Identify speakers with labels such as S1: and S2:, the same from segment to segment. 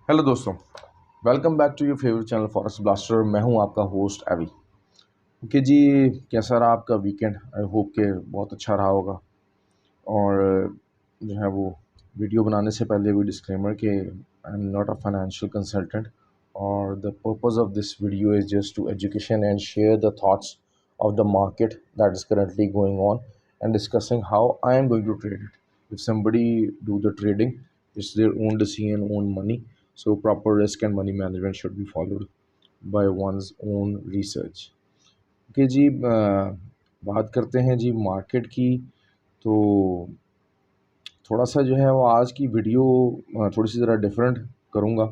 S1: Hello दोस्तों, welcome back to your favourite channel Forest Blaster. मैं हूं आपका होस्ट एवी। ओके जी, कैसा रहा आपका वीकेंड? आई होप के बहुत अच्छा रहा होगा। और जो है वो वीडियो बनाने से पहले भी डिस्क्लेमर कि I am not a financial consultant और the purpose of this video is just to education and share the thoughts of the market that is currently going on and discussing how I am going to trade it. If somebody do the trading, it's their own decision, own money. So proper risk and money management should be followed by one's own research. Okay जी, बात करते हैं जी market की। तो थोड़ा सा जो है वो आज की वीडियो थोड़ी सी ज़रा डिफरेंट करूँगा।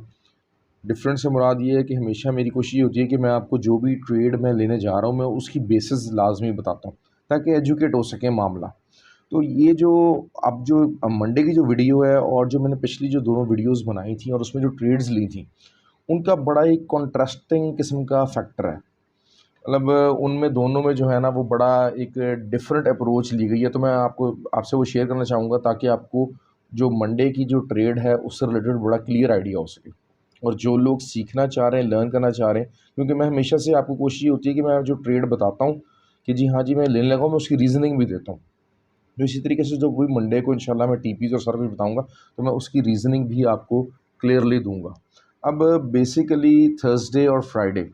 S1: डिफरेंट से मुराद ये है कि हमेशा मेरी कोशिश ये होती है कि मैं आपको जो भी ट्रेड मैं लेने जा रहा हूँ मैं उसकी बेसिस लाजमी बताता हूँ ताकि एजुकेट हो सके मामला। तो ये जो अब जो मंडे की जो वीडियो है और जो मैंने पिछली जो दोनों वीडियोस बनाई थी और उसमें जो ट्रेड्स ली थी उनका बड़ा एक कॉन्ट्रास्टिंग किस्म का फैक्टर है। मतलब उनमें दोनों में जो है ना वो बड़ा एक डिफरेंट अप्रोच ली गई है। तो मैं आपको आपसे वो शेयर करना चाहूँगा ताकि आपको जो मंडे की जो ट्रेड है उससे रिलेटेड बड़ा क्लियर आइडिया हो सके। और जो लोग सीखना चाह रहे हैं, लर्न करना चाह रहे हैं, क्योंकि मैं हमेशा से आपको कोशिश ये होती है कि मैं जो ट्रेड बताता हूँ कि जी हाँ जी मैं लेने लगा हूँ, मैं उसकी रीज़निंग भी देता हूँ। तो इसी तरीके से जो कोई मंडे को इंशाल्लाह मैं टीपीज़ और सारा कुछ बताऊँगा तो मैं उसकी रीज़निंग भी आपको क्लियरली दूँगा। अब बेसिकली थर्सडे और फ्राइडे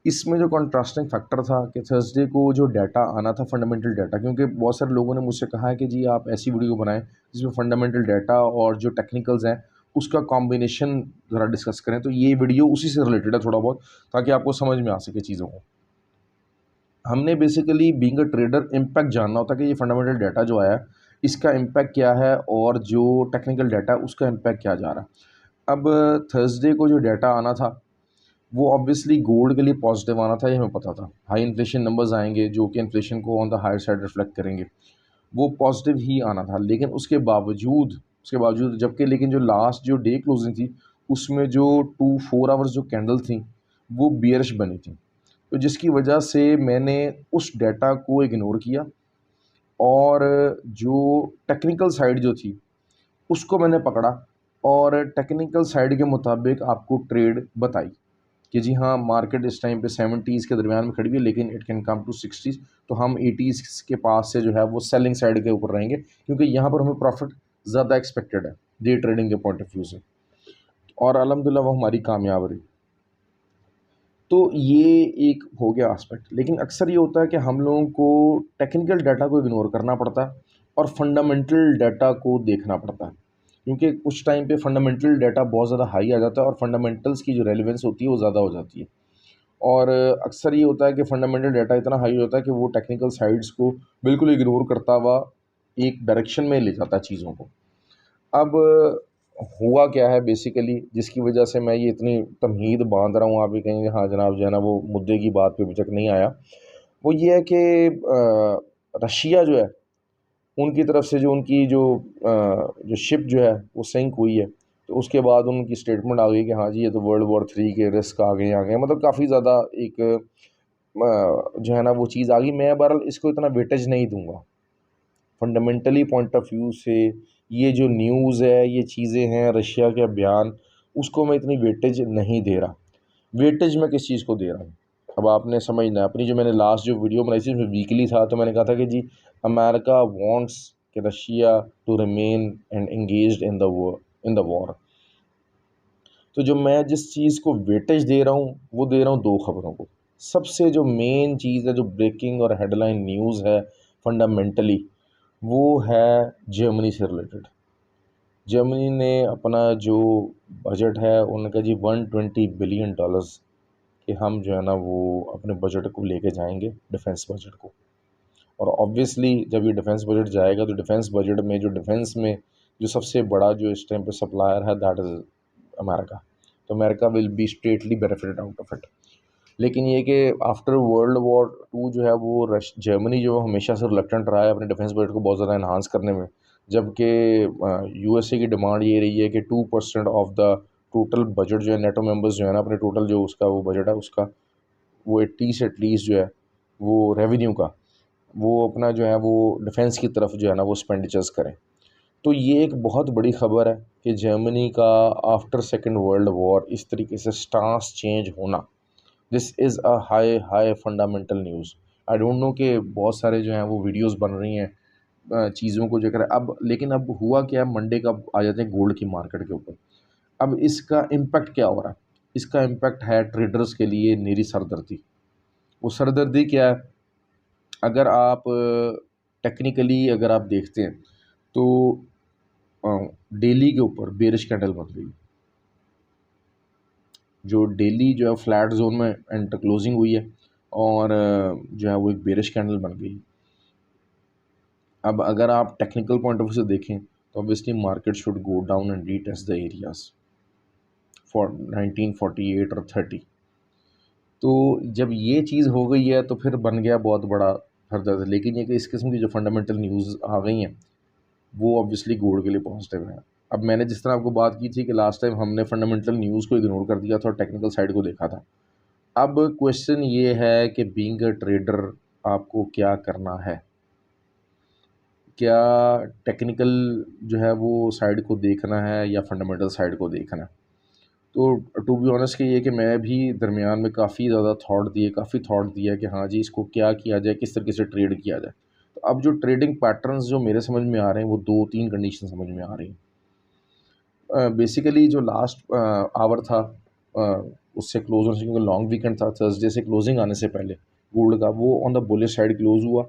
S1: इसमें जो कंट्रास्टिंग फैक्टर था कि थर्सडे को जो डाटा आना था फंडामेंटल डाटा, क्योंकि बहुत सारे लोगों ने मुझसे कहा है कि जी आप ऐसी वीडियो बनाएं जिसमें फंडामेंटल डाटा और जो टेक्निकल्स हैं उसका कॉम्बिनेशन ज़रा डिस्कस करें। तो ये वीडियो उसी से रिलेटेड है थोड़ा बहुत, ताकि आपको समझ में आ सके चीज़ों को। हमने basically being a trader impact जानना होता है कि ये फंडामेंटल डाटा जो आया है इसका इम्पैक्ट क्या है और जो टेक्निकल डाटा है उसका इम्पैक्ट क्या जा रहा है। अब थर्सडे को जो डाटा आना था वो ऑब्वियसली गोल्ड के लिए पॉजिटिव आना था, ये हमें पता था। हाई इन्फ्लेशन नंबर्स आएंगे जो कि इन्फ्लेशन को on the higher side reflect करेंगे, वो पॉजिटिव ही आना था। लेकिन उसके बावजूद जबकि लेकिन जो लास्ट जो डे क्लोजिंग थी उसमें जो 4 आवर्स जो कैंडल थी वो बियरिश बनी थी। तो जिसकी वजह से मैंने उस डाटा को इग्नोर किया और जो टेक्निकल साइड जो थी उसको मैंने पकड़ा और टेक्निकल साइड के मुताबिक आपको ट्रेड बताई कि जी हाँ मार्केट इस टाइम पे 70s के दरमियान में खड़ी हुई है लेकिन it can come to 60s। तो हम 80s के पास से जो है वो सेलिंग साइड के ऊपर रहेंगे, क्योंकि यहाँ पर हमें प्रॉफिट ज़्यादा एक्सपेक्टेड है डे ट्रेडिंग के पॉइंट ऑफ व्यू से। और अल्हम्दुलिल्लाह वो हमारी कामयाब रही। तो ये एक हो गया एस्पेक्ट। लेकिन अक्सर ये होता है कि हम लोगों को टेक्निकल डाटा को इग्नोर करना पड़ता है और फंडामेंटल डाटा को देखना पड़ता है, क्योंकि कुछ टाइम पे फंडामेंटल डाटा बहुत ज़्यादा हाई आ जाता है और फंडामेंटल्स की जो रेलिवेंस होती है वो ज़्यादा हो जाती है। और अक्सर ये होता है कि फंडामेंटल डाटा इतना हाई होता है कि वो टेक्निकल साइड्स को बिल्कुल इग्नोर करता हुआ एक डायरेक्शन में ले जाता है चीज़ों को। अब हुआ क्या है बेसिकली जिसकी वजह से मैं ये इतनी तमहीद बांध रहा हूँ, आप ये कहेंगे हाँ जनाब जो है ना वो मुद्दे की बात पे अभी तक नहीं आया। वो ये है कि रशिया जो है उनकी तरफ से जो उनकी जो शिप जो है वो सिंक हुई है। तो उसके बाद उनकी स्टेटमेंट आ गई कि हाँ जी ये तो वर्ल्ड वॉर 3 के रिस्क आ गए, मतलब काफ़ी ज़्यादा एक जो है ना वो चीज़ आ गई। मैं बहरहाल इसको इतना वेटेज नहीं दूंगा। फंडामेंटली पॉइंट ऑफ व्यू से ये जो न्यूज़ है, ये चीज़ें हैं, रशिया के बयान, उसको मैं इतनी वेटेज नहीं दे रहा। वेटेज मैं किस चीज़ को दे रहा हूँ अब आपने समझना है। अपनी जो मैंने लास्ट जो वीडियो बनाई थी उसमें वीकली था, तो मैंने कहा था कि जी अमेरिका वांट्स कि Russia to remain and engaged in the war. तो जो मैं जिस चीज़ को वेटेज दे रहा हूँ वो दे रहा हूँ दो खबरों को। सबसे जो मेन चीज़ है, जो ब्रेकिंग और हेडलाइन न्यूज़ है फंडामेंटली, वो है जर्मनी से रिलेटेड। जर्मनी ने अपना जो बजट है उन्होंने कहा जी $120 बिलियन कि हम जो है ना वो अपने बजट को लेके जाएंगे, डिफेंस बजट को। और ऑब्वियसली जब ये डिफेंस बजट जाएगा तो डिफेंस बजट में जो डिफेंस में जो सबसे बड़ा जो इस टाइम पे सप्लायर है दैट इज़ अमेरिका। तो America will be straightly benefited out of it. लेकिन ये कि आफ्टर वर्ल्ड वॉर 2 जो है वो जर्मनी जो हमेशा से रिलक्टेंट रहा है अपने डिफेंस बजट को बहुत ज़्यादा इन्हांस करने में, जबकि यूएसए की डिमांड ये रही है कि 2% ऑफ द टोटल बजट जो है नेटो मेंबर्स जो है ना अपने टोटल जो उसका वो बजट है उसका वो 80 से एटलीस्ट जो है वो रेवेन्यू का वो अपना जो है वो डिफेंस की तरफ जो है ना वो एक्सपेंडिचर्स करें। तो ये एक बहुत बड़ी ख़बर है कि जर्मनी का आफ्टर सेकेंड वर्ल्ड वॉर इस तरीके से स्टांस चेंज होना, this is a high high fundamental news. I don't know कि बहुत सारे जो हैं वो वीडियोस बन रही हैं चीज़ों को जो कर अब, लेकिन अब हुआ क्या, मंडे का आ जाते हैं गोल्ड की मार्केट के ऊपर। अब इसका इम्पैक्ट क्या हो रहा है? इसका इम्पैक्ट है ट्रेडर्स के लिए मेरी सरदर्दी। वो सरदर्दी क्या है? अगर आप टेक्निकली अगर आप देखते हैं तो डेली के ऊपर बेरिश कैंडल बन गई, जो डेली जो है फ्लैट जोन में एंटर क्लोजिंग हुई है और जो है वो एक बेरिश कैंडल बन गई। अब अगर आप टेक्निकल पॉइंट ऑफ व्यू से देखें तो obviously market should go down and retest the areas for 1948 और 30। तो जब ये चीज़ हो गई है तो फिर बन गया बहुत बड़ा फर्दर। लेकिन ये कि इस किस्म की जो फंडामेंटल न्यूज़ आ गई हैं वो ऑब्वियसली गोल्ड के लिए पॉजिटिव है। अब मैंने जिस तरह आपको बात की थी कि लास्ट टाइम हमने फंडामेंटल न्यूज़ को इग्नोर कर दिया था और टेक्निकल साइड को देखा था। अब क्वेश्चन ये है कि बीइंग अ ट्रेडर आपको क्या करना है? क्या टेक्निकल जो है वो साइड को देखना है या फंडामेंटल साइड को देखना है? तो टू बी ऑनेस्ट कि ये कि मैं भी दरमियान में काफ़ी थॉट दिया कि हाँ जी, इसको क्या किया जाए, किस तरीके से ट्रेड किया जाए। तो अब जो ट्रेडिंग पैटर्न्स जो मेरे समझ में आ रहे हैं वो 2-3 कंडीशन समझ में आ रही हैं। बेसिकली जो लास्ट आवर था उससे क्लोज होने से, क्योंकि लॉन्ग वीकेंड था, थर्सडे से क्लोजिंग आने से पहले गोल्ड का वो on the bullish side close हुआ।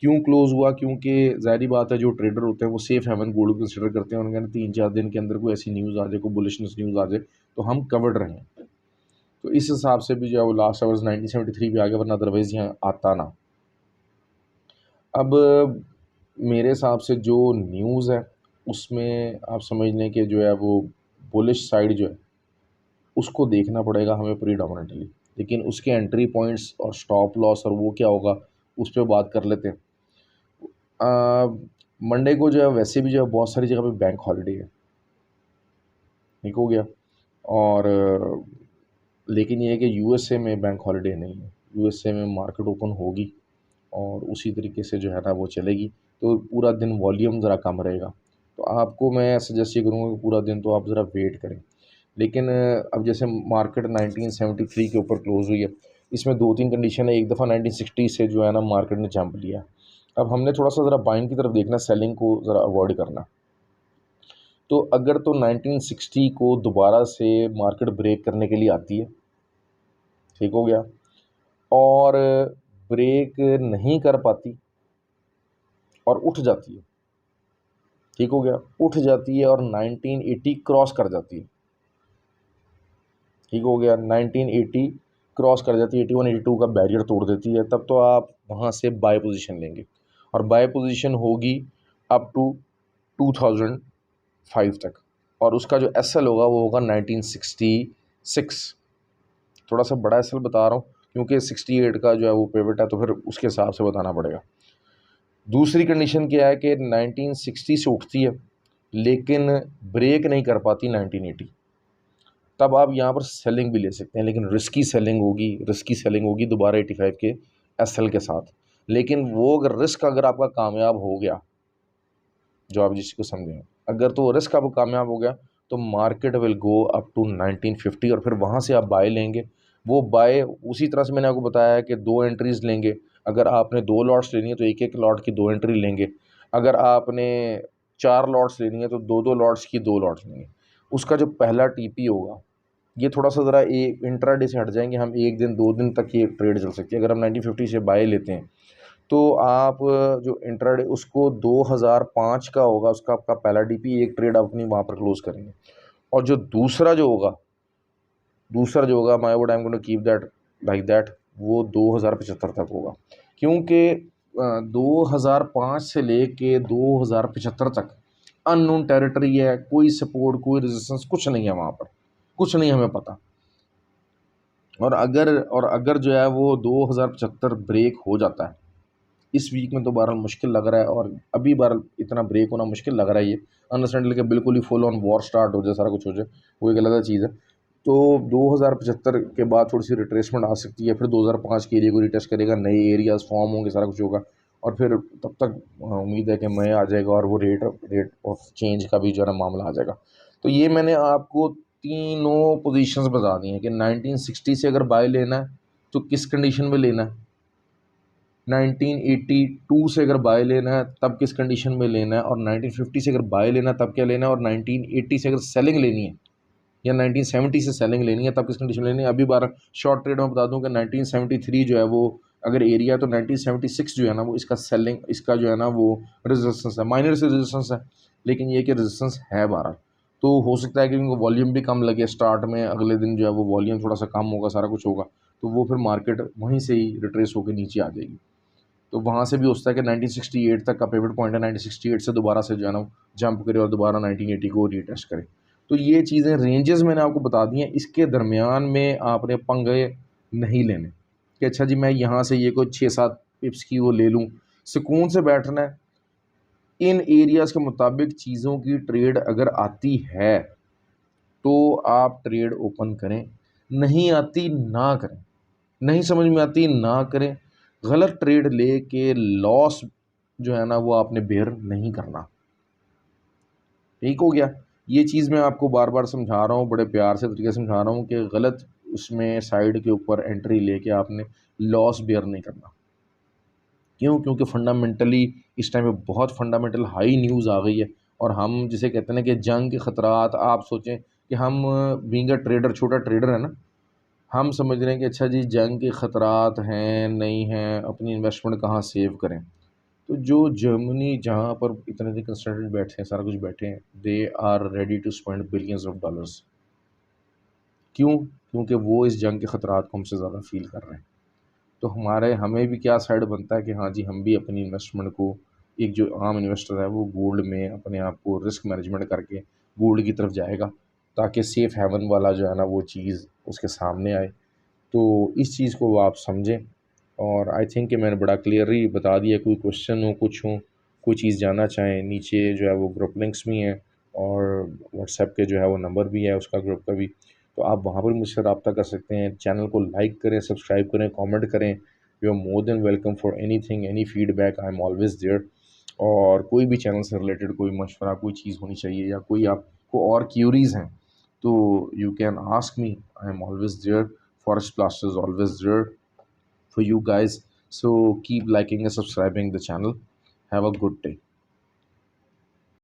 S1: क्यों क्लोज हुआ? क्योंकि ज़ाहिर बात है जो ट्रेडर होते हैं वो सेफ हेवन गोल्ड को कंसिडर करते हैं। उनके 3-4 दिन के अंदर कोई ऐसी न्यूज़ आ जाए, कोई बुलिशनेस न्यूज़ आ जाए तो हम कवर्ड रहें। तो इस हिसाब से भी जो है वो लास्ट आवर्स 1973 पे आ गया, वरना अदरवाइज़ यहाँ आता ना। अब मेरे हिसाब से जो न्यूज़ है उसमें आप समझ लें कि जो है वो बुलिश साइड जो है उसको देखना पड़ेगा हमें प्रीडोमिनेंटली। लेकिन उसके एंट्री पॉइंट्स और स्टॉप लॉस और वो क्या होगा उस पे बात कर लेते हैं। मंडे को जो है वैसे भी जो है बहुत सारी जगह पे बैंक हॉलिडे है, ठीक हो गया। और लेकिन ये है कि यूएसए में बैंक हॉलिडे नहीं है। यूएसए में मार्केट ओपन होगी और उसी तरीके से जो है ना वो चलेगी, तो पूरा दिन वॉल्यूम ज़रा कम रहेगा। तो आपको मैं सजेस्ट ये करूँगा कि पूरा दिन तो आप ज़रा वेट करें। लेकिन अब जैसे मार्केट 1973 के ऊपर क्लोज़ हुई है, इसमें 2-3 कंडीशन है। एक दफ़ा 1960 से जो है ना मार्केट ने जंप लिया। अब हमने थोड़ा-सा ज़रा बाइंग की तरफ देखना, सेलिंग को ज़रा अवॉइड करना। तो अगर तो 1960 को दोबारा से मार्केट ब्रेक करने के लिए आती है, ठीक हो गया, और ब्रेक नहीं कर पाती और उठ जाती है, ठीक हो गया, उठ जाती है और 1980 क्रॉस कर जाती है, ठीक हो गया, 1980 क्रॉस कर जाती है, 81-82 का बैरियर तोड़ देती है, तब तो आप वहाँ से बाय पोजीशन लेंगे और बाय पोजीशन होगी अप टू 2005 तक, और उसका जो एसएल होगा वो होगा 1966। थोड़ा सा बड़ा एसएल बता रहा हूँ क्योंकि 68 का जो है वो पेवट है, तो फिर उसके हिसाब से बताना पड़ेगा। दूसरी कंडीशन क्या है कि 1960 से उठती है लेकिन ब्रेक नहीं कर पाती 1980, तब आप यहाँ पर सेलिंग भी ले सकते हैं, लेकिन रिस्की सेलिंग होगी दोबारा 85 के एसएल के साथ। लेकिन वो अगर रिस्क अगर आपका कामयाब हो गया, जो आप जिसको समझें, अगर तो रिस्क आपको कामयाब हो गया तो market will go up to 1950 और फिर वहाँ से आप बाय लेंगे। वो बाय उसी तरह से मैंने आपको बताया कि 2 एंट्रीज़ लेंगे। अगर आपने 2 लॉट्स लेनी है तो 1-1 लॉट की 2 एंट्री लेंगे। अगर आपने 4 लॉट्स लेनी है तो 2-2 लॉट्स की 2 लॉट्स लेंगे। उसका जो पहला टीपी होगा, ये थोड़ा-सा ज़रा इंट्राडे से हट जाएँगे हम, 1 दिन 2 दिन तक ये ट्रेड चल सकती है। अगर हम 1950 से बाय लेते हैं तो आप जो इंट्राडे उसको 2005 का होगा, उसका आपका पहला डीपी, एक ट्रेड आप अपनी वहाँ पर क्लोज़ करेंगे। और जो दूसरा जो होगा my would I am going to keep that like that, वो 2075 तक होगा। क्योंकि 2005 से लेके 2075 तक अननोन टेरिटरी है, कोई सपोर्ट, कोई रेजिस्टेंस कुछ नहीं है वहाँ पर, कुछ नहीं हमें पता। और अगर जो है वो 2075 ब्रेक हो जाता है, इस वीक में तो बहरहाल मुश्किल लग रहा है, और अभी बहरहाल इतना ब्रेक होना मुश्किल लग रहा है, ये अंडरस्टैंड कि बिल्कुल ही फुल ऑन वॉर स्टार्ट हो जाए, सारा कुछ हो जाए, वो एक अलग चीज़ है। तो 2075 के बाद थोड़ी सी रिट्रेसमेंट आ सकती है, फिर 2005 के एरिया को रिटेस्ट करेगा, नए एरियाज फॉर्म होंगे, सारा कुछ होगा, और फिर तब तक उम्मीद है कि मई आ जाएगा और वो रेट ऑफ चेंज का भी जो है ना मामला आ जाएगा। तो ये मैंने आपको तीनों पोजीशंस बता दी हैं कि 1960 से अगर बाय लेना है तो किस कंडीशन में लेना है, 1982 से अगर बाय लेना है तब किस कंडीशन में लेना है, और 1950 से अगर बाय लेना है तब क्या लेना है, और 1980 से अगर सेलिंग लेनी है या 1970 से सेलिंग लेनी है तब किस कंडीशन में लेनी है। अभी 12 शॉर्ट ट्रेड में बता दूं कि 1973 जो है वो अगर एरिया, तो 1976 जो है ना वो इसका सेलिंग, इसका जो है ना वो रेजिस्टेंस है, माइनर से रेजिस्टेंस है, लेकिन ये कि रेजिस्टेंस है 12। तो हो सकता है कि उनको वॉल्यूम भी कम लगे स्टार्ट में, अगले दिन जो है वो वॉल्यूम थोड़ा सा कम होगा, सारा कुछ होगा, तो वो फिर मार्केट वहीं से ही रिट्रेस होकर नीचे आ जाएगी। तो वहाँ से भी हो सकता है कि 1968 तक का पिवट पॉइंट है, 1968 से दोबारा से जो है ना जंप करे और दोबारा 1980 को रीटेस्ट करे। तो ये चीज़ें रेंजेस मैंने आपको बता दी हैं, इसके दरमियान में आपने पंगे नहीं लेने कि अच्छा जी मैं यहाँ से ये कोई 6-7 पिप्स की वो ले लूँ। सुकून से बैठना है, इन एरियाज़ के मुताबिक चीज़ों की ट्रेड अगर आती है तो आप ट्रेड ओपन करें, नहीं आती ना करें, नहीं समझ में आती ना करें। गलत ट्रेड लेके लॉस जो है ना वो आपने बेयर नहीं करना। ठीक हो गया। ये चीज़ मैं आपको बार बार समझा रहा हूँ, बड़े प्यार से तरीके से समझा रहा हूँ कि गलत उसमें साइड के ऊपर एंट्री लेके आपने लॉस बेयर नहीं करना। क्यों? क्योंकि फंडामेंटली इस टाइम पे बहुत फंडामेंटल हाई न्यूज़ आ गई है, और हम जिसे कहते हैं ना कि जंग के ख़तरात, आप सोचें कि हम बीइंग अ ट्रेडर, छोटा ट्रेडर है ना, हम समझ रहे हैं कि अच्छा जी जंग के ख़तरात हैं, नहीं हैं, अपनी इन्वेस्टमेंट कहाँ सेव करें। तो जो जर्मनी जहाँ पर इतने दिन कंसल्टेंट बैठे हैं, सारा कुछ बैठे हैं, they are ready to spend billions of dollars. क्यों? क्योंकि वो इस जंग के ख़तरात को हमसे ज़्यादा फ़ील कर रहे हैं। तो हमें भी क्या साइड बनता है कि हाँ जी हम भी अपनी इन्वेस्टमेंट को, एक जो आम इन्वेस्टर है वो गोल्ड में अपने आप को रिस्क मैनेजमेंट करके गोल्ड की तरफ जाएगा, ताकि सेफ़ हेवन वाला जो है ना वो चीज़ उसके सामने आए। तो इस चीज़ को आप समझें, और आई थिंक कि मैंने बड़ा क्लियरली बता दिया। कोई क्वेश्चन हो, कुछ हो, कोई चीज़ जानना चाहें, नीचे जो है वो ग्रुप लिंक्स भी हैं, और व्हाट्सएप के जो है वो नंबर भी है उसका, ग्रुप का भी, तो आप वहाँ पर मुझसे रब्ता कर सकते हैं। चैनल को लाइक करें, सब्सक्राइब करें, कमेंट करें। You are more than welcome for anything, any feedback, I am always there. और कोई भी चैनल से रिलेटेड कोई मशवरा, कोई चीज़ होनी चाहिए, या कोई आपको और क्यूरीज़ हैं, तो you can ask me, I am always there. Forest Blaster is always there for you guys. So keep liking and subscribing the channel. Have a good day.